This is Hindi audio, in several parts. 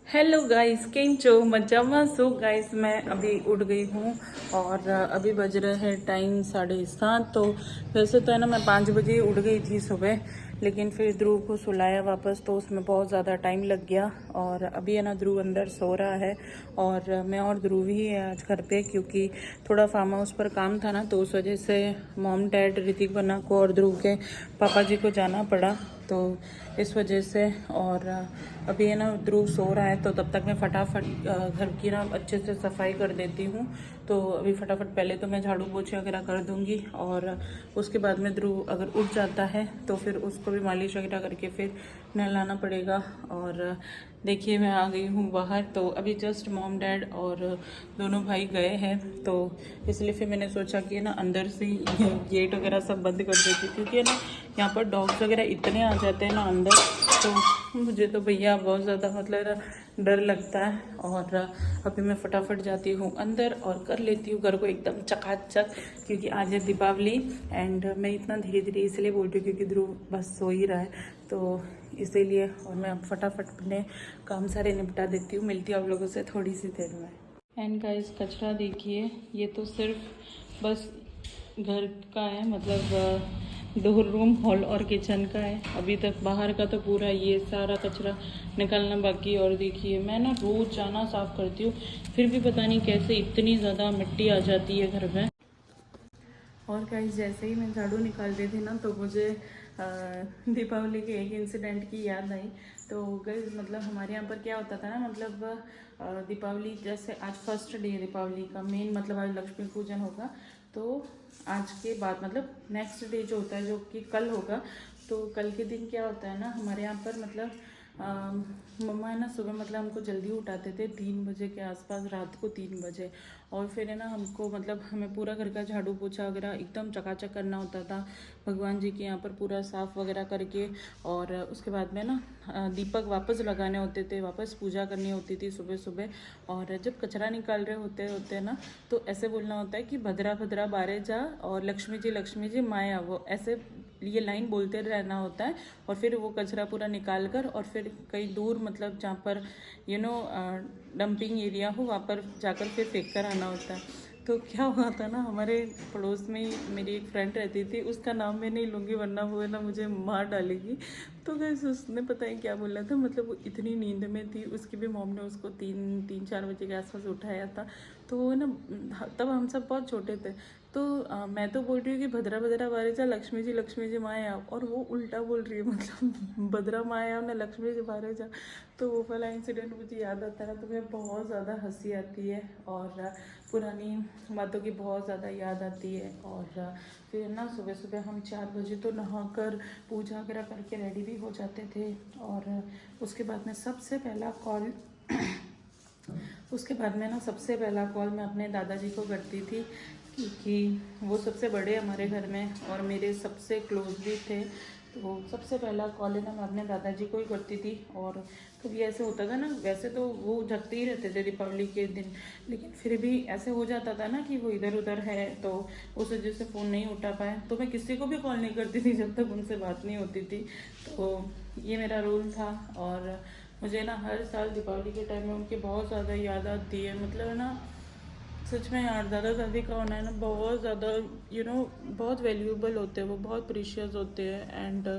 हेलो गाइस, केम चो मजामा। सो गाइस, मैं अभी उठ गई हूँ और अभी बज रहे हैं टाइम 7:30। तो वैसे तो है ना, मैं 5 बजे उठ गई थी सुबह, लेकिन फिर ध्रुव को सुलाया वापस तो उसमें बहुत ज़्यादा टाइम लग गया। और अभी है ना, ध्रुव अंदर सो रहा है और मैं और ध्रुव ही है आज घर पे, क्योंकि थोड़ा फार्म हाउस पर काम था ना, तो उस वजह से मॉम डैड ऋतिक बन्ना को और ध्रुव के पापा जी को जाना पड़ा, तो इस वजह से। और अभी है ना, ध्रुव सो रहा है, तो तब तक मैं फटाफट घर की ना अच्छे से सफाई कर देती हूँ। तो अभी फटाफट पहले तो मैं झाड़ू पोछे वगैरह कर दूँगी, और उसके बाद में ध्रुव अगर उठ जाता है तो फिर उसको भी मालिश वगैरह करके फिर नहलाना पड़ेगा। और देखिए, मैं आ गई हूँ बाहर, तो अभी जस्ट मॉम डैड और दोनों भाई गए हैं, तो इसलिए फिर मैंने सोचा कि ना अंदर से गेट वगैरह सब बंद कर देती, क्योंकि है ना यहाँ पर डॉग्स वगैरह इतने आ जाते हैं ना अंदर, तो मुझे तो भैया बहुत ज़्यादा मतलब डर लगता है। और अभी मैं फटाफट जाती हूँ अंदर और कर लेती हूँ घर को एकदम चकाचक, क्योंकि आज है दीपावली। एंड मैं इतना धीरे धीरे इसलिए बोल रही हूँ क्योंकि ध्रुव बस सो ही रहा है, तो इसीलिए। और मैं अब फटाफट अपने काम सारे निपटा देती हूँ। मिलती हूँ आप लोगों से थोड़ी सी देर में। एंड गाइस, कचरा देखिए, ये तो सिर्फ बस घर का है, मतलब 2 रूम, हॉल और किचन का है। अभी तक बाहर का तो पूरा ये सारा कचरा निकालना बाकी है। और देखिए, मैं ना रोज़ जाना साफ़ करती हूँ, फिर भी पता नहीं कैसे इतनी ज़्यादा मिट्टी आ जाती है घर में। और गाइस, जैसे ही मैं झाड़ू निकाल रही थी ना, तो मुझे दीपावली के एक इंसिडेंट की याद आई। तो गाइस, मतलब हमारे यहाँ पर क्या होता था ना, मतलब दीपावली जैसे आज फर्स्ट डे है दीपावली का, मेन मतलब आज लक्ष्मी पूजन होगा, तो आज के बाद मतलब नेक्स्ट डे जो होता है, जो कि कल होगा, तो कल के दिन क्या होता है ना हमारे यहाँ पर, मतलब मम्मा है ना सुबह मतलब हमको जल्दी उठाते थे 3 बजे के आसपास, रात को 3 बजे। और फिर है ना हमको मतलब हमें पूरा घर का झाड़ू पोछा वगैरह एकदम चकाचक करना होता था, भगवान जी के यहाँ पर पूरा साफ़ वगैरह करके। और उसके बाद में ना दीपक वापस लगाने होते थे, वापस पूजा करनी होती थी सुबह सुबह। और जब कचरा निकाल रहे होते होते ना, तो ऐसे बोलना होता है कि भद्रा भद्रा बारे जा और लक्ष्मी जी माया वो, ऐसे ये लाइन बोलते रहना होता है। और फिर वो कचरा पूरा निकाल कर और फिर कहीं दूर, मतलब जहाँ पर डंपिंग एरिया हो, वहाँ पर जाकर फिर फेंक कर आना होता है। तो क्या हुआ था ना, हमारे पड़ोस में ही मेरी एक फ्रेंड रहती थी, उसका नाम मैं नहीं लूँगी वरना वो है ना मुझे मार डालेगी। तो गैस, उसने पता है क्या बोला था, मतलब वो इतनी नींद में थी, उसकी भी मॉम ने उसको 3-4 बजे के आसपास उठाया था। तो वो ना, तब हम सब बहुत छोटे थे, तो मैं तो बोल रही हूँ कि भद्रा भद्रा बारे जा लक्ष्मी जी माया, और वो उल्टा बोल रही है, मतलब भद्रा माया ना लक्ष्मी जी बारे जा। तो वो वाला इंसिडेंट मुझे याद आता है ना, तो मुझे बहुत ज़्यादा हंसी आती है और पुरानी बातों की बहुत ज़्यादा याद आती है। और फिर ना सुबह सुबह हम 4 बजे तो नहाकर पूजा वगैरह करके रेडी भी हो जाते थे। और उसके बाद में सबसे पहला कॉल उसके बाद में ना सबसे पहला कॉल मैं अपने दादाजी को करती थी, क्योंकि वो सबसे बड़े हमारे घर में और मेरे सबसे क्लोज भी थे। तो सबसे पहला कॉल है ना मैं अपने दादाजी को ही करती थी। और कभी ऐसे होता था ना, वैसे तो वो जगते ही रहते थे दीपावली के दिन, लेकिन फिर भी ऐसे हो जाता था ना कि वो इधर उधर है, तो उस वजह से फ़ोन नहीं उठा पाए, तो मैं किसी को भी कॉल नहीं करती थी जब तक उनसे बात नहीं होती थी। तो ये मेरा रूल था। और मुझे ना हर साल दीपावली के टाइम में उनकी बहुत ज़्यादा याद आती है, मतलब है ना, सच में यार, दादा दादी का होना है ना बहुत ज़्यादा बहुत वैल्यूएबल होते हैं, वो बहुत प्रीशियस होते हैं। एंड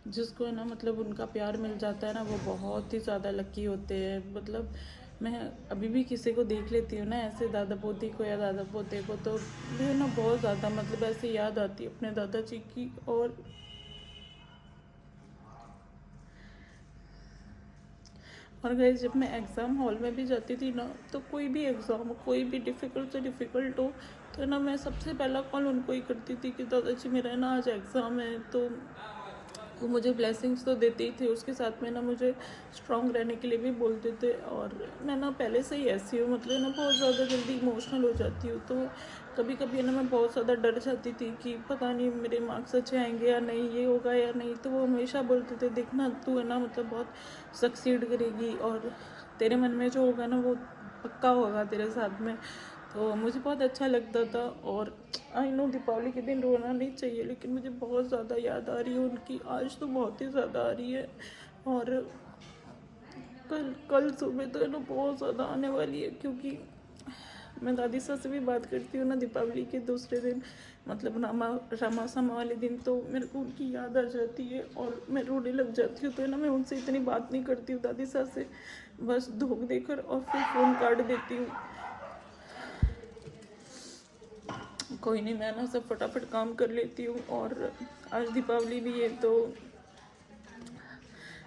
जिसको है ना मतलब उनका प्यार मिल जाता है ना, वो बहुत ही ज़्यादा लकी होते हैं। मतलब मैं अभी भी किसी को देख लेती हूँ ना ऐसे, दादा पोती को या दादा पोते को, तो मुझे ना बहुत ज़्यादा मतलब ऐसे याद आती है अपने दादाजी की। और गाइस, जब मैं एग्ज़ाम हॉल में भी जाती थी ना, तो कोई भी एग्ज़ाम हो, कोई भी डिफ़िकल्ट से डिफ़िकल्ट हो, तो ना मैं सबसे पहला कॉल उनको ही करती थी कि दादाजी मेरा ना आज एग्ज़ाम है। तो वो मुझे ब्लेसिंग्स तो देते ही थे, उसके साथ में ना मुझे स्ट्रॉन्ग रहने के लिए भी बोलते थे। और मैं ना पहले से ही ऐसी हूँ, मतलब ना बहुत ज़्यादा जल्दी इमोशनल हो जाती हूँ, तो कभी कभी ना मैं बहुत ज़्यादा डर जाती थी कि पता नहीं मेरे मार्क्स अच्छे आएंगे या नहीं, ये होगा या नहीं। तो वो हमेशा बोलते थे, देखना तू है ना मतलब बहुत सक्सीड करेगी, और तेरे मन में जो होगा ना वो पक्का होगा तेरे साथ में। तो मुझे बहुत अच्छा लगता था। और आई नो दीपावली के दिन रोना नहीं चाहिए, लेकिन मुझे बहुत ज़्यादा याद आ रही है उनकी, आज तो बहुत ही ज़्यादा आ रही है। और कल सुबह तो है ना बहुत ज़्यादा आने वाली है, क्योंकि मैं दादी साहब से भी बात करती हूँ ना दीपावली के दूसरे दिन, मतलब रामासामा वाले दिन, तो मेरे को उनकी याद आ जाती है और मैं रोने लग जाती हूँ। तो है ना मैं उनसे इतनी बात नहीं करती हूँ दादी साहब से, बस धोख देकर और फिर फ़ोन काट देती हूँ। कोई नहीं, मैं ना सब फटाफट काम कर लेती हूँ। और आज दीपावली भी है, तो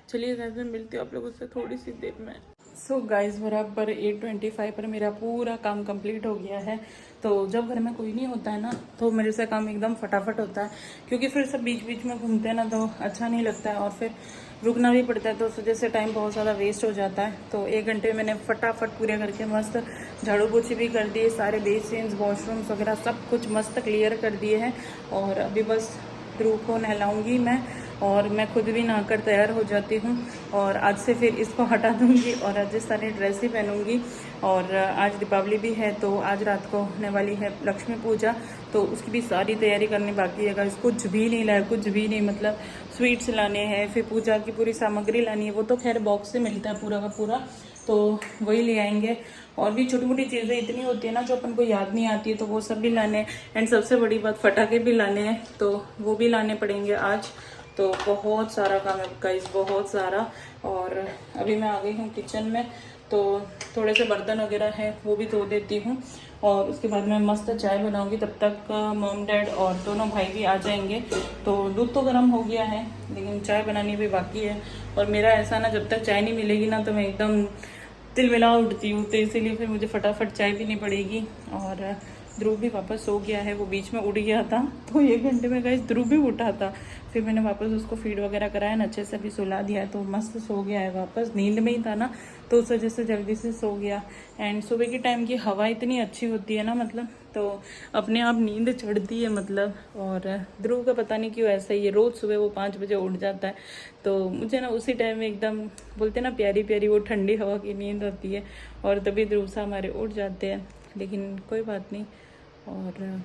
चलिए गाइस मैं मिलती हूँ आप लोगों से थोड़ी सी देर में। सो गाइस बराबर 8:25 पर मेरा पूरा काम कंप्लीट हो गया है। तो जब घर में कोई नहीं होता है ना तो मेरे से काम एकदम फटाफट होता है, क्योंकि फिर सब बीच बीच में घूमते हैं ना तो अच्छा नहीं लगता है और फिर रुकना भी पड़ता है, तो उस वजह से टाइम बहुत ज़्यादा वेस्ट हो जाता है। तो 1 घंटे मैंने फटाफट पूरे घर के मस्त झाड़ू पोछी भी कर दिए, सारे बेसिन्स वॉशरूम्स वगैरह सब कुछ मस्त क्लियर कर दिए हैं। और अभी बस ध्रुव को नहलाऊंगी मैं, और मैं खुद भी नहाकर तैयार हो जाती हूँ। और आज से फिर इसको हटा दूँगी और राजस्थानी ड्रेस ही पहनूँगी। और आज दीपावली भी है, तो आज रात को होने वाली है लक्ष्मी पूजा, तो उसकी भी सारी तैयारी करनी बाकी है गाइस। कुछ भी नहीं लाया, कुछ भी नहीं, मतलब स्वीट्स लाने हैं, फिर पूजा की पूरी सामग्री लानी है। वो तो खैर बॉक्स से मिलता है पूरा का पूरा, तो वही ले आएंगे। और भी छोटी मोटी चीज़ें इतनी होती है ना जो अपन को याद नहीं आती है, तो वो सब भी लाने हैं। एंड सबसे बड़ी बात पटाखे भी लाने हैं, तो वो भी लाने पड़ेंगे आज। तो बहुत सारा काम है गाइस, बहुत सारा। और अभी मैं आ गई हूँ किचन में, तो थोड़े से बर्तन वगैरह हैं वो भी धो देती हूँ। और उसके बाद मैं मस्त चाय बनाऊंगी, तब तक मॉम डैड और दोनों भाई भी आ जाएंगे। तो दूध तो गर्म हो गया है, लेकिन चाय बनानी भी बाकी है। और मेरा ऐसा ना, जब तक चाय नहीं मिलेगी ना तो मैं एकदम तिलमिला उठती हूँ, तो इसीलिए फिर मुझे फटाफट चाय पीनी पड़ेगी। और ध्रुव भी वापस सो गया है, वो बीच में उड़ गया था, तो 1 घंटे में गाइस ध्रुव भी उठा था। फिर मैंने वापस उसको फीड वगैरह कराया ना, अच्छे से अभी सुला दिया है, तो मस्त सो गया है वापस। नींद में ही था ना, तो उस वजह से जल्दी से सो गया। एंड सुबह के टाइम की हवा इतनी अच्छी होती है ना, मतलब तो अपने आप नींद चढ़ती है मतलब। और ध्रुव का पता नहीं क्यों ऐसा ही है, रोज़ सुबह वो 5 बजे उठ जाता है, तो मुझे ना उसी टाइम में एकदम बोलते ना प्यारी प्यारी वो ठंडी हवा की नींद होती है, और तभी ध्रुव सा हमारे उठ जाते हैं। लेकिन कोई बात नहीं। और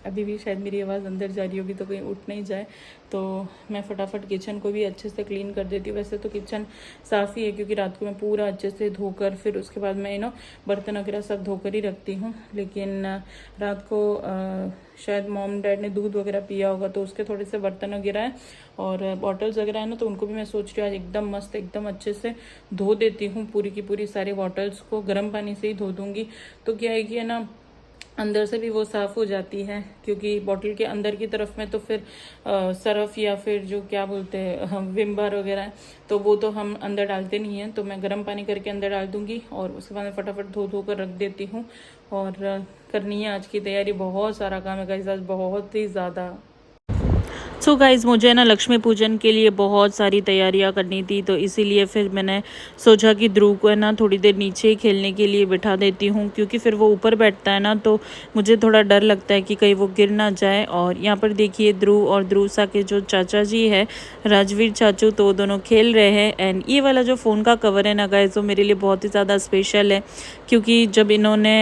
अभी भी शायद मेरी आवाज़ अंदर जा रही होगी, तो कहीं उठ नहीं जाए, तो मैं फटाफट किचन को भी अच्छे से क्लीन कर देती हूँ। वैसे तो किचन साफ़ ही है, क्योंकि रात को मैं पूरा अच्छे से धोकर फिर उसके बाद मैं बर्तन वगैरह सब धोकर ही रखती हूँ। लेकिन रात को शायद मॉम डैड ने दूध वगैरह पिया होगा, तो उसके थोड़े से बर्तन वगैरह हैं और बॉटल्स वगैरह है ना, तो उनको भी मैं सोच रही हूँ आज एकदम मस्त एकदम अच्छे से धो देती हूँ। पूरी की पूरी सारी बॉटल्स को गर्म पानी से ही धो दूँगी, तो क्या है कि ना अंदर से भी वो साफ़ हो जाती है, क्योंकि बॉटल के अंदर की तरफ में तो फिर सरफ या फिर जो क्या बोलते हैं विम बार वगैरह है, तो वो तो हम अंदर डालते नहीं हैं। तो मैं गर्म पानी करके अंदर डाल दूंगी और उसके बाद मैं फटाफट धो धो कर रख देती हूँ। और करनी है आज की तैयारी, बहुत सारा काम है गाइस आज, बहुत ही ज़्यादा। सो गाइज़ मुझे ना लक्ष्मी पूजन के लिए बहुत सारी तैयारियां करनी थी, तो इसीलिए फिर मैंने सोचा कि ध्रुव को है ना थोड़ी देर नीचे ही खेलने के लिए बिठा देती हूँ, क्योंकि फिर वो ऊपर बैठता है ना, तो मुझे थोड़ा डर लगता है कि कहीं वो गिर ना जाए। और यहाँ पर देखिए ध्रुव और ध्रुवसा के जो चाचा जी है राजवीर चाचू, तो वो दोनों खेल रहे हैं। एंड ये वाला जो फ़ोन का कवर है ना गाइज़, वो मेरे लिए बहुत ही ज़्यादा स्पेशल है, क्योंकि जब इन्होंने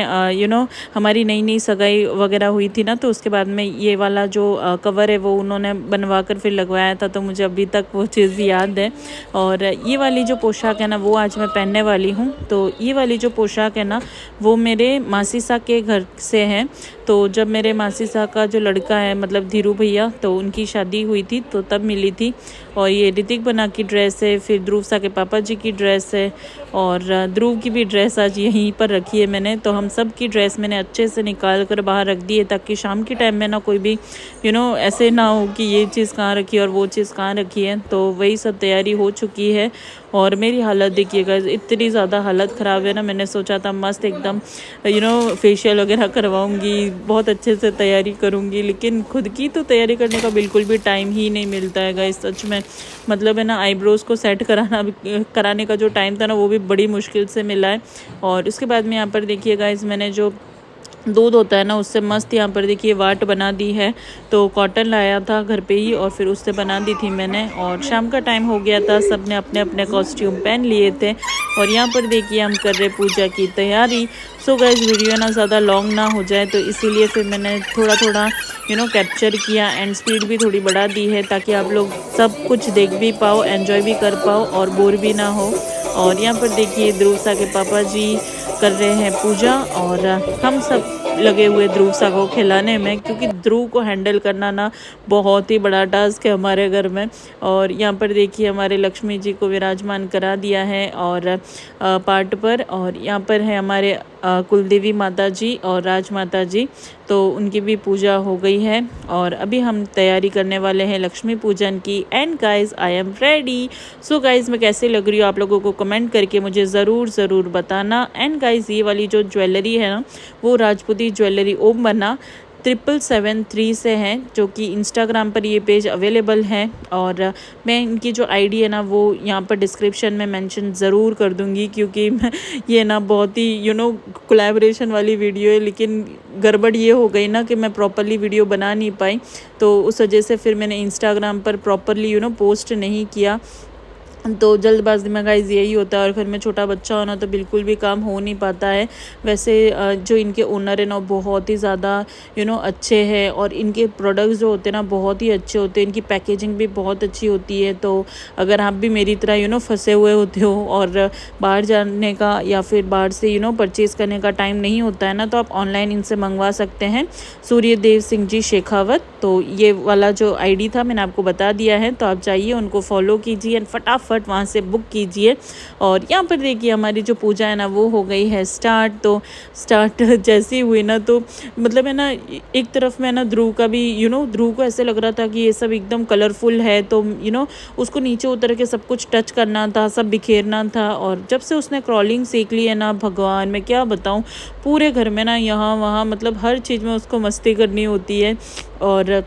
हमारी नई नई सगाई वगैरह हुई थी ना, तो उसके बाद में ये वाला जो कवर है वो उन्होंने बनवा कर फिर लगवाया था, तो मुझे अभी तक वो चीज़ याद है। और ये वाली जो पोशाक है ना वो आज मैं पहनने वाली हूँ। तो ये वाली जो पोशाक है ना वो मेरे मासी साहब के घर से है। तो जब मेरे मासी साहब का जो लड़का है मतलब धीरू भैया, तो उनकी शादी हुई थी तो तब मिली थी। और ये ऋतिक बना की ड्रेस है, फिर ध्रुव सा के पापा जी की ड्रेस है, और ध्रुव की भी ड्रेस आज यहीं पर रखी है मैंने। तो हम सब की ड्रेस मैंने अच्छे से निकाल कर बाहर रख दी है, ताकि शाम के टाइम में ना कोई भी ऐसे ना हो कि ये चीज़ कहाँ रखी है और वो चीज़ कहाँ रखी है। तो वही सब तैयारी हो चुकी है। और मेरी हालत देखिएगा, इतनी ज़्यादा हालत ख़राब है ना, मैंने सोचा था मस्त एकदम फेशियल वगैरह करवाऊँगी, बहुत अच्छे से तैयारी करूँगी, लेकिन खुद की तो तैयारी करने का बिल्कुल भी टाइम ही नहीं मिलता है गाइस, सच में। मतलब है ना आईब्रोज़ को सेट कराने का जो टाइम था ना वो भी बड़ी मुश्किल से मिला है। और उसके बाद में यहाँ पर देखिए गाइस, मैंने जो दूध होता है ना उससे मस्त यहाँ पर देखिए वाट बना दी है। तो कॉटन लाया था घर पे ही और फिर उससे बना दी थी मैंने। और शाम का टाइम हो गया था, सब ने अपने अपने कॉस्ट्यूम पहन लिए थे और यहाँ पर देखिए हम कर रहे पूजा की तैयारी। सो गाइस वीडियो ना ज़्यादा लॉन्ग ना हो जाए तो इसीलिए फिर मैंने थोड़ा थोड़ा कैप्चर किया एंड स्पीड भी थोड़ी बढ़ा दी है ताकि आप लोग सब कुछ देख भी पाओ, एंजॉय भी कर पाओ और बोर भी ना हो। और यहाँ पर देखिए ध्रुवसा के पापा जी कर रहे हैं पूजा और हम सब लगे हुए ध्रुवसा को खिलाने में, क्योंकि ध्रुव को हैंडल करना ना बहुत ही बड़ा टास्क है हमारे घर में। और यहाँ पर देखिए हमारे लक्ष्मी जी को विराजमान करा दिया है और पाट पर। और यहाँ पर है हमारे कुलदेवी माता जी और राज माता जी, तो उनकी भी पूजा हो गई है और अभी हम तैयारी करने वाले हैं लक्ष्मी पूजन की। And guys I am ready. So guys मैं कैसे लग रही हूँ आप लोगों को कमेंट करके मुझे ज़रूर बताना। एंड गाइज ये वाली जो ज्वेलरी है ना वो राजपूती ज्वेलरी ओम बना 7773 से हैं, जो कि इंस्टाग्राम पर ये पेज अवेलेबल है। और मैं इनकी जो आईडी है ना वो यहाँ पर डिस्क्रिप्शन में मेंशन ज़रूर कर दूँगी, क्योंकि ये ना बहुत ही कोलैबोरेशन वाली वीडियो है, लेकिन गड़बड़ ये हो गई ना कि मैं प्रॉपरली वीडियो बना नहीं पाई, तो उस वजह से फिर मैंने इंस्टाग्राम पर प्रॉपरली पोस्ट नहीं किया। तो जल्दबाजी में गाइस यही होता है और फिर में छोटा बच्चा होना तो बिल्कुल भी काम हो नहीं पाता है। वैसे जो इनके ओनर है ना बहुत ही ज़्यादा अच्छे हैं और इनके प्रोडक्ट्स जो होते हैं ना बहुत ही अच्छे होते हैं, इनकी पैकेजिंग भी बहुत अच्छी होती है। तो अगर आप भी मेरी तरह फंसे हुए होते हो और बाहर जाने का या फिर बाहर से परचेज़ करने का टाइम नहीं होता है ना, तो आप ऑनलाइन इनसे मंगवा सकते हैं। सूर्यदेव सिंह जी शेखावत, तो ये वाला जो आईडी था मैंने आपको बता दिया है, तो आप जाइए उनको फॉलो कीजिए एंड फटाफट वहाँ से बुक कीजिए। और यहाँ पर देखिए हमारी जो पूजा है ना वो हो गई है स्टार्ट। तो स्टार्ट जैसे ही हुई ना तो मतलब है ना एक तरफ में ना ध्रुव का भी ध्रुव को ऐसे लग रहा था कि ये सब एकदम कलरफुल है, तो उसको नीचे उतर के सब कुछ टच करना था, सब बिखेरना था। और जब से उसने क्रॉलिंग सीख ली है ना भगवान मैं क्या बताऊँ, पूरे घर में ना यहाँ वहाँ मतलब हर चीज़ में उसको मस्ती करनी होती है। और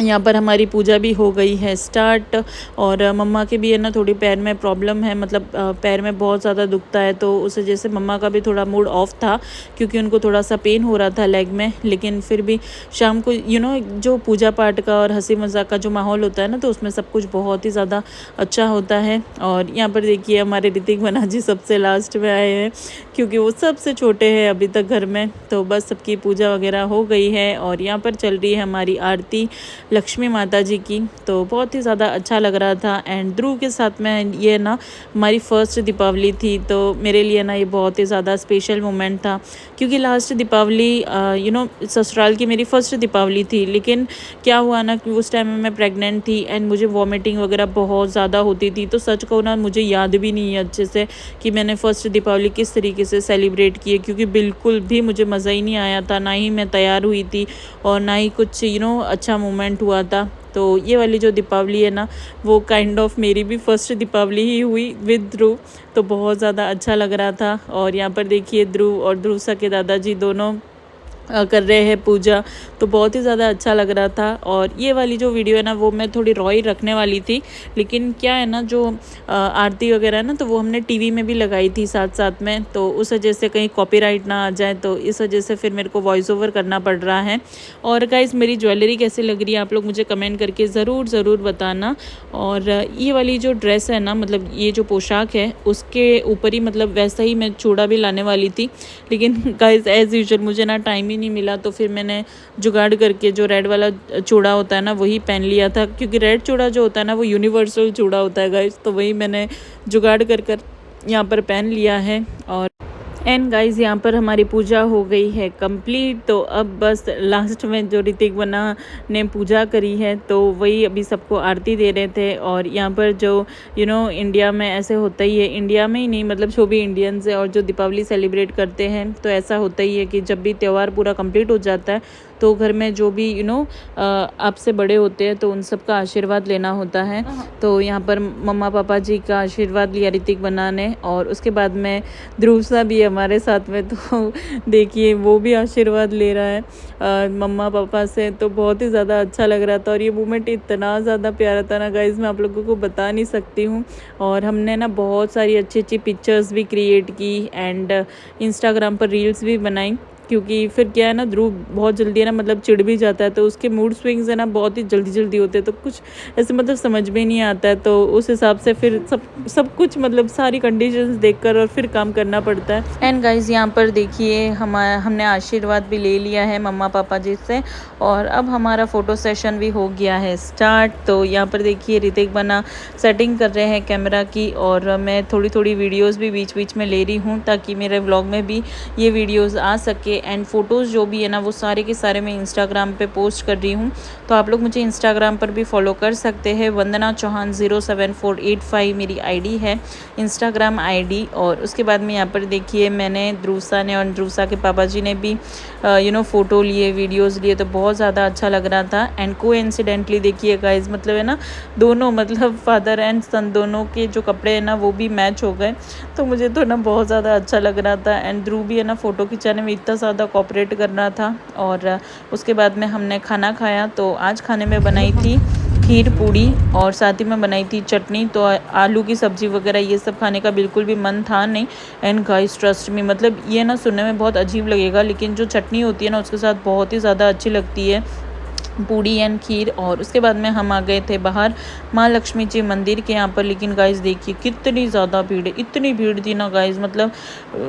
यहाँ पर हमारी पूजा भी हो गई है स्टार्ट। और मम्मा के भी है ना थोड़ी पैर में प्रॉब्लम है, मतलब पैर में बहुत ज़्यादा दुखता है, तो उस वजह से मम्मा का भी थोड़ा मूड ऑफ था क्योंकि उनको थोड़ा सा पेन हो रहा था लेग में। लेकिन फिर भी शाम को जो पूजा पाठ का और हंसी मजाक का जो माहौल होता है ना तो उसमें सब कुछ बहुत ही ज़्यादा अच्छा होता है। और यहाँ पर देखिए हमारे ऋतिक मना जी सबसे लास्ट में आए हैं क्योंकि वो सबसे छोटे हैं अभी तक घर में। तो बस सबकी पूजा वगैरह हो गई है और यहाँ पर चल रही है हमारी आरती लक्ष्मी माता जी की, तो बहुत ही ज़्यादा अच्छा लग रहा था। एंड ध्रुव के साथ में ये ना हमारी फर्स्ट दीपावली थी, तो मेरे लिए ना ये बहुत ही ज़्यादा स्पेशल मोमेंट था क्योंकि लास्ट दीपावली ससुराल की मेरी फर्स्ट दीपावली थी। लेकिन क्या हुआ ना कि उस टाइम में मैं प्रेग्नेंट थी एंड मुझे वॉमिटिंग वगैरह बहुत ज़्यादा होती थी, तो सच कहूँ ना मुझे याद भी नहीं है अच्छे से कि मैंने फ़र्स्ट दीपावली किस तरीके से सेलिब्रेट की है, क्योंकि बिल्कुल भी मुझे मज़ा ही नहीं आया था, ना ही मैं तैयार हुई थी और ना ही कुछ अच्छा मोमेंट हुआ था। तो ये वाली जो दीपावली है ना वो काइंड ऑफ मेरी भी फर्स्ट दीपावली ही हुई विद ध्रुव, तो बहुत ज़्यादा अच्छा लग रहा था। और यहाँ पर देखिए ध्रुव और ध्रुवसा के दादाजी दोनों कर रहे हैं पूजा, तो बहुत ही ज़्यादा अच्छा लग रहा था। और ये वाली जो वीडियो है ना वो मैं थोड़ी रॉ ही रखने वाली थी, लेकिन क्या है ना जो आरती वगैरह है ना तो वो हमने टीवी में भी लगाई थी साथ साथ में, तो उस वजह से कहीं कॉपीराइट ना आ जाए, तो इस वजह से फिर मेरे को वॉइस ओवर करना पड़ रहा है। और गाइस मेरी ज्वेलरी कैसी लग रही है आप लोग मुझे कमेंट करके ज़रूर बताना। और ये वाली जो ड्रेस है ना मतलब ये जो पोशाक है उसके ऊपर ही मतलब वैसा ही मैं चूड़ा भी लाने वाली थी, लेकिन गाइस एज़ यूजुअल मुझे ना टाइम ही नहीं मिला, तो फिर मैंने जुगाड़ करके जो रेड वाला चूड़ा होता है ना वही पहन लिया था, क्योंकि रेड चूड़ा जो होता है ना वो यूनिवर्सल चूड़ा होता है गाइस, तो वही मैंने जुगाड़ कर यहाँ पर पहन लिया है। और एंड गाइस यहाँ पर हमारी पूजा हो गई है कंप्लीट, तो अब बस लास्ट में जो ऋतिक मना ने पूजा करी है तो वही अभी सबको आरती दे रहे थे। और यहाँ पर जो इंडिया में ऐसे होता ही है, इंडिया में ही नहीं मतलब जो भी इंडियंस है और जो दीपावली सेलिब्रेट करते हैं तो ऐसा होता ही है कि जब भी त्यौहार पूरा कंप्लीट हो जाता है तो घर में जो भी आपसे बड़े होते हैं तो उन सब का आशीर्वाद लेना होता है। तो यहाँ पर मम्मा पापा जी का आशीर्वाद लिया ऋतिक मना ने, और उसके बाद में ध्रुवसा भी हमारे साथ में, तो देखिए वो भी आशीर्वाद ले रहा है मम्मा पापा से, तो बहुत ही ज़्यादा अच्छा लग रहा था। और ये मोमेंट इतना ज़्यादा प्यारा था ना गाइस मैं आप लोगों को बता नहीं सकती हूँ। और हमने ना बहुत सारी अच्छी अच्छी पिक्चर्स भी क्रिएट की एंड इंस्टाग्राम पर रील्स भी बनाई, क्योंकि फिर क्या है ना, ध्रुव बहुत जल्दी है ना मतलब चिढ़ भी जाता है, तो उसके मूड स्विंग्स है ना बहुत ही जल्दी जल्दी होते हैं, तो कुछ ऐसे मतलब समझ में नहीं आता है। तो उस हिसाब से फिर सब कुछ मतलब सारी कंडीशंस देखकर और फिर काम करना पड़ता है। एंड गाइज यहाँ पर देखिए हमने आशीर्वाद भी ले लिया है मम्मा पापा जी से, और अब हमारा फ़ोटो सेशन भी हो गया है स्टार्ट। तो यहाँ पर देखिए ऋतिक बना सेटिंग कर रहे हैं कैमरा की, और मैं थोड़ी थोड़ी वीडियोस भी बीच बीच में ले रही हूँ ताकि मेरे व्लॉग में भी ये वीडियोस आ सके। एंड फ़ोटोज़ जो भी है ना वो सारे के सारे मैं इंस्टाग्राम पे पोस्ट कर रही हूँ, तो आप लोग मुझे इंस्टाग्राम पर भी फॉलो कर सकते हैं। वंदना चौहान 07485 मेरी आईडी है, इंस्टाग्राम आईडी। और उसके बाद में यहाँ पर देखिए मैंने ध्रुवसा ने और ध्रुवसा के पापा जी ने भी फ़ोटो लिए, वीडियोस लिए, तो बहुत ज़्यादा अच्छा लग रहा था। एंड कोइंसिडेंटली देखिए गाइज मतलब है ना दोनों मतलब फादर एंड सन दोनों के जो कपड़े हैं ना वो भी मैच हो गए, तो मुझे तो ना बहुत ज़्यादा अच्छा लग रहा था। एंड ध्रुव भी है ना फ़ोटो खिंचाने में इतना ज़्यादा कोऑपरेट कर रहा था। और उसके बाद में हमने खाना खाया, तो आज खाने में बनाई थी खीर पूड़ी और साथ ही में बनाई थी चटनी। तो आलू की सब्ज़ी वगैरह ये सब खाने का बिल्कुल भी मन था नहीं। एंड गाइस ट्रस्ट मी मतलब ये ना सुनने में बहुत अजीब लगेगा, लेकिन जो चटनी होती है ना उसके साथ बहुत ही ज़्यादा अच्छी लगती है पूड़ी एंड खीर। और उसके बाद में हम आ गए थे बाहर माँ लक्ष्मी जी मंदिर के यहाँ पर। लेकिन गाइस देखिए कितनी ज़्यादा भीड़ है, इतनी भीड़ थी ना गाइस मतलब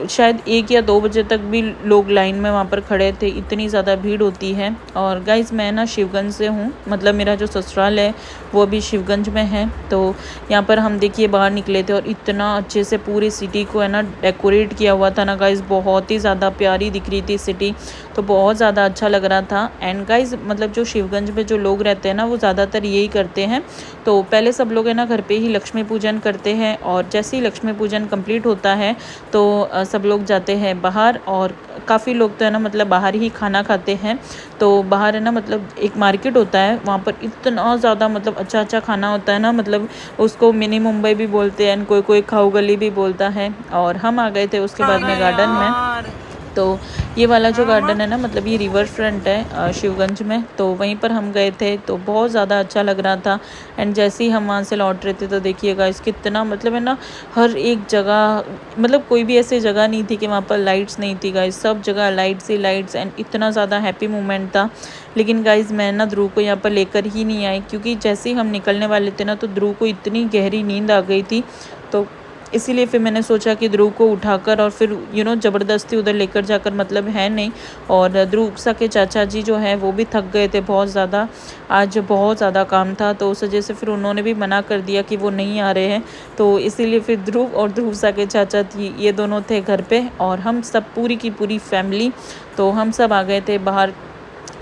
शायद 1 या 2 बजे तक भी लोग लाइन में वहाँ पर खड़े थे, इतनी ज़्यादा भीड़ होती है। और गाइस मैं ना शिवगंज से हूँ, मतलब मेरा जो ससुराल है वो भी शिवगंज में है। तो यहाँ पर हम देखिए बाहर निकले थे और इतना अच्छे से पूरी सिटी को है ना डेकोरेट किया हुआ था ना गाइस, बहुत ही ज़्यादा प्यारी दिख रही थी सिटी, तो बहुत ज़्यादा अच्छा लग रहा था। एंड गाइस मतलब जो शिवगंज में जो लोग रहते हैं ना वो ज़्यादातर यही करते हैं, तो पहले सब लोग है ना घर पे ही लक्ष्मी पूजन करते हैं, और जैसे ही लक्ष्मी पूजन कंप्लीट होता है तो सब लोग जाते हैं बाहर। और काफ़ी लोग तो है ना मतलब बाहर ही खाना खाते हैं। तो बाहर है ना मतलब एक मार्केट होता है, वहाँ पर इतना ज़्यादा मतलब अच्छा अच्छा खाना होता है ना, मतलब उसको मिनी मुंबई भी बोलते हैं, कोई कोई खाऊ गली भी बोलता है। और हम आ गए थे उसके बाद में गार्डन में। तो ये वाला जो गार्डन है ना मतलब ये रिवर फ्रंट है शिवगंज में, तो वहीं पर हम गए थे, तो बहुत ज़्यादा अच्छा लग रहा था। एंड जैसे ही हम वहाँ से लौट रहे थे तो देखिएगा इस कितना मतलब है ना हर एक जगह मतलब कोई भी ऐसी जगह नहीं थी कि वहाँ पर लाइट्स नहीं थी गाइस, सब जगह लाइट्स ही लाइट्स। एंड इतना ज़्यादा हैप्पी मोमेंट था। लेकिन गाइस मैं ना ध्रुव को यहाँ पर लेकर ही नहीं आई, क्योंकि जैसे ही हम निकलने वाले थे ना तो ध्रुव को इतनी गहरी नींद आ गई थी, तो इसीलिए फिर मैंने सोचा कि ध्रुव को उठाकर और फिर ज़बरदस्ती उधर लेकर जाकर मतलब है नहीं। और ध्रुव के चाचा जी जो हैं वो भी थक गए थे बहुत ज़्यादा, आज बहुत ज़्यादा काम था, तो उस वजह से फिर उन्होंने भी मना कर दिया कि वो नहीं आ रहे हैं। तो इसीलिए फिर ध्रुव और ध्रुव के चाचा जी ये दोनों थे घर पे, और हम सब पूरी की पूरी फैमिली, तो हम सब आ गए थे बाहर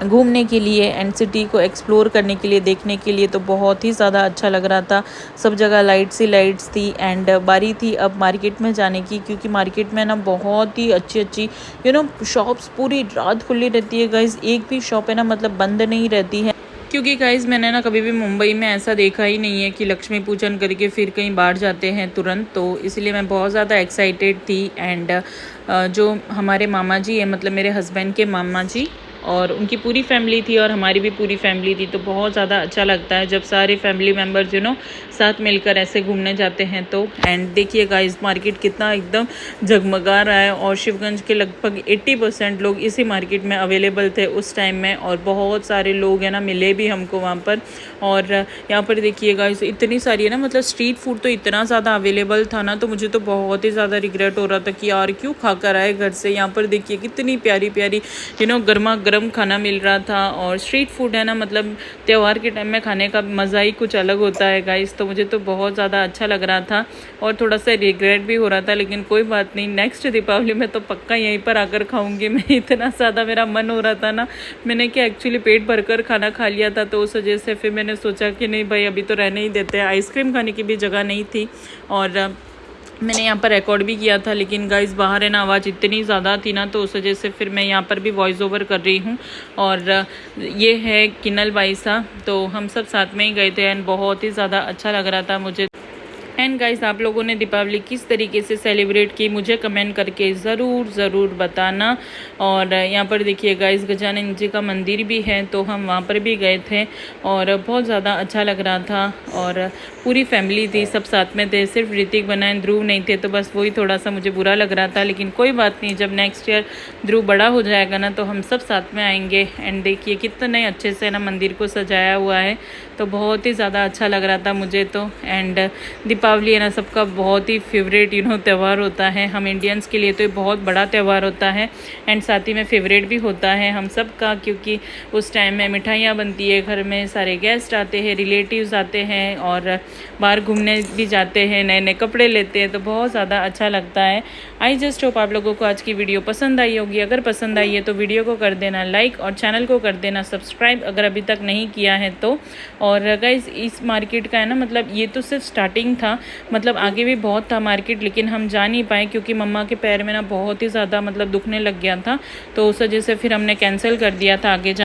घूमने के लिए एंड सिटी को एक्सप्लोर करने के लिए, देखने के लिए। तो बहुत ही ज़्यादा अच्छा लग रहा था, सब जगह लाइट्स ही लाइट्स थी। एंड बारी थी अब मार्केट में जाने की, क्योंकि मार्केट में ना बहुत ही अच्छी अच्छी शॉप्स पूरी रात खुली रहती है गाइज, एक भी शॉप है ना मतलब बंद नहीं रहती है। क्योंकि गाइज मैंने ना कभी भी मुंबई में ऐसा देखा ही नहीं है कि लक्ष्मी पूजन करके फिर कहीं बाहर जाते हैं तुरंत, तो इसलिए मैं बहुत ज़्यादा एक्साइटेड थी। एंड जो हमारे मामा जी हैं मतलब मेरे हस्बैंड के मामा जी और उनकी पूरी फैमिली थी और हमारी भी पूरी फैमिली थी, तो बहुत ज़्यादा अच्छा लगता है जब सारे फैमिली मेम्बर्स साथ मिलकर ऐसे घूमने जाते हैं। तो एंड देखिए गाइस मार्केट कितना एकदम जगमगा रहा है, और शिवगंज के लगभग 80% लोग इसी मार्केट में अवेलेबल थे उस टाइम में, और बहुत सारे लोग है ना मिले भी हमको वहाँ पर। और यहाँ पर देखिए गाइस इतनी सारी है ना मतलब स्ट्रीट फूड तो इतना ज़्यादा अवेलेबल था ना, तो मुझे तो बहुत ही ज़्यादा रिग्रेट हो रहा था कि यार क्यों खा कर आए घर से। यहाँ पर देखिए कितनी प्यारी प्यारी गर्मा गर्म खाना मिल रहा था, और स्ट्रीट फूड है ना मतलब त्यौहार के टाइम में खाने का मज़ा ही कुछ अलग होता है गाइस। तो मुझे तो बहुत ज़्यादा अच्छा लग रहा था और थोड़ा सा रिग्रेट भी हो रहा था, लेकिन कोई बात नहीं, नेक्स्ट दीपावली में तो पक्का यहीं पर आकर खाऊंगी मैं। इतना ज़्यादा मेरा मन हो रहा था ना, मैंने क्या एक्चुअली पेट भरकर खाना खा लिया था, तो उस वजह से फिर मैंने सोचा कि नहीं भाई अभी तो रहने ही देते हैं। आइसक्रीम खाने की भी जगह नहीं थी, और मैंने यहाँ पर रिकॉर्ड भी किया था, लेकिन गाइस बाहर है ना आवाज़ इतनी ज़्यादा थी ना, तो उस वजह से फिर मैं यहाँ पर भी वॉइस ओवर कर रही हूँ। और ये है किन्नल बाईसा, तो हम सब साथ में ही गए थे एंड बहुत ही ज़्यादा अच्छा लग रहा था मुझे। एंड गाइस, आप लोगों ने दीपावली किस तरीके से सेलिब्रेट की मुझे कमेंट करके ज़रूर बताना। और यहाँ पर देखिए गाइस, गजानन जी का मंदिर भी है, तो हम वहाँ पर भी गए थे और बहुत ज़्यादा अच्छा लग रहा था। और पूरी फैमिली थी, सब साथ में थे, सिर्फ ऋतिक बनाए, ध्रुव नहीं थे, तो बस वही थोड़ा सा मुझे बुरा लग रहा था। लेकिन कोई बात नहीं, जब नेक्स्ट ईयर ध्रुव बड़ा हो जाएगा ना, तो हम सब साथ में आएंगे। एंड देखिए कितने अच्छे से ना मंदिर को सजाया हुआ है, तो बहुत ही ज़्यादा अच्छा लग रहा था मुझे तो। एंड दीपावली है ना सबका बहुत ही फेवरेट त्यौहार होता है। हम इंडियंस के लिए तो ये बहुत बड़ा त्यौहार होता है एंड साथ ही में फेवरेट भी होता है हम सब का, क्योंकि उस टाइम में मिठाइयाँ बनती है, घर में सारे गेस्ट आते हैं, रिलेटिव्स आते हैं और बाहर घूमने भी जाते हैं, नए नए कपड़े लेते हैं, तो बहुत ज़्यादा अच्छा लगता है। आई जस्ट होप आप लोगों को आज की वीडियो पसंद आई होगी। अगर पसंद आई है तो वीडियो को कर देना लाइक और चैनल को कर देना सब्सक्राइब अगर अभी तक नहीं किया है तो। और गाइस, इस मार्केट का है ना, मतलब ये तो सिर्फ स्टार्टिंग था, मतलब आगे भी बहुत था मार्केट, लेकिन हम जा नहीं पाए क्योंकि मम्मा के पैर में ना बहुत ही ज़्यादा मतलब दुखने लग गया था, तो उस वजह से फिर हमने कैंसिल कर दिया था आगे जा।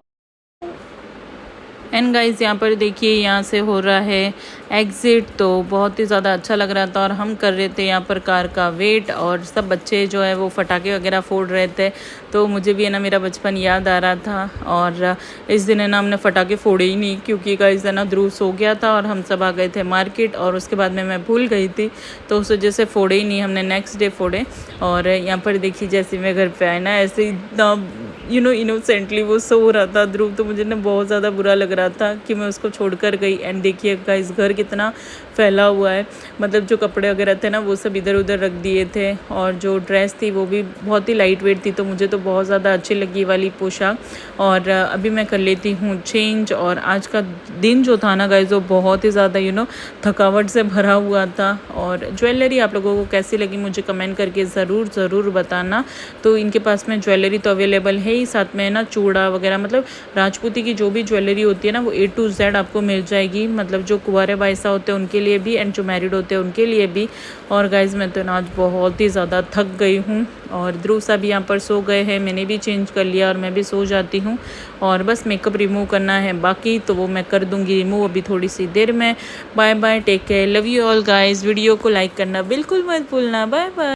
एंड गाइस, यहाँ पर देखिए यहाँ से हो रहा है एग्ज़िट, तो बहुत ही ज़्यादा अच्छा लग रहा था। और हम कर रहे थे यहाँ पर कार का वेट, और सब बच्चे जो है वो पटाखे वगैरह फोड़ रहे थे, तो मुझे भी है ना मेरा बचपन याद आ रहा था। और इस दिन है ना हमने पटाखे फोड़े ही नहीं, क्योंकि गाइस है ना ध्रुव सो गया था और हम सब आ गए थे मार्केट, और उसके बाद में मैं भूल गई थी, तो उस वजह से फोड़े ही नहीं, हमने नेक्स्ट डे फोड़े। और यहाँ पर देखिए जैसे मैं घर पे आए ना, ऐसे ही इनोसेंटली वो सो रहा था ध्रुव, तो मुझे ना बहुत ज़्यादा बुरा लग रहा था कि मैं उसको छोड़कर गई। एंड देखिए गाइस, घर कितना फैला हुआ है, मतलब जो कपड़े वगैरह थे ना वो सब इधर उधर रख दिए थे, और जो ड्रेस थी वो भी बहुत ही लाइट वेट थी, तो मुझे तो बहुत ज़्यादा अच्छी लगी ये वाली पोशाक। और अभी मैं कर लेती हूँ चेंज। और आज का दिन जो था ना गाइस, वो बहुत ही ज़्यादा थकावट से भरा हुआ था। और ज्वेलरी आप लोगों को कैसी लगी मुझे कमेंट करके ज़रूर बताना। तो इनके पास में ज्वेलरी तो अवेलेबल है ही, साथ में ना चूड़ा वगैरह, मतलब राजपूती की जो भी ज्वेलरी होती है ना वो A to Z आपको मिल जाएगी, मतलब जो कुंवारे बाइसा होते हैं उनके लिए भी एंड जो मैरिड होते हैं उनके लिए भी। और गाइज, मैं तो ना आज बहुत ही ज़्यादा थक गई हूँ, और ध्रुव सा भी यहाँ पर सो गए हैं, मैंने भी चेंज कर लिया और मैं भी सो जाती हूँ। और बस मेकअप रिमूव करना है बाकी, तो वो मैं कर दूँगी रिमूव अभी थोड़ी सी देर में। Bye bye, take care, love you all guys. Video को लाइक करना बिल्कुल मत भूलना। Bye bye.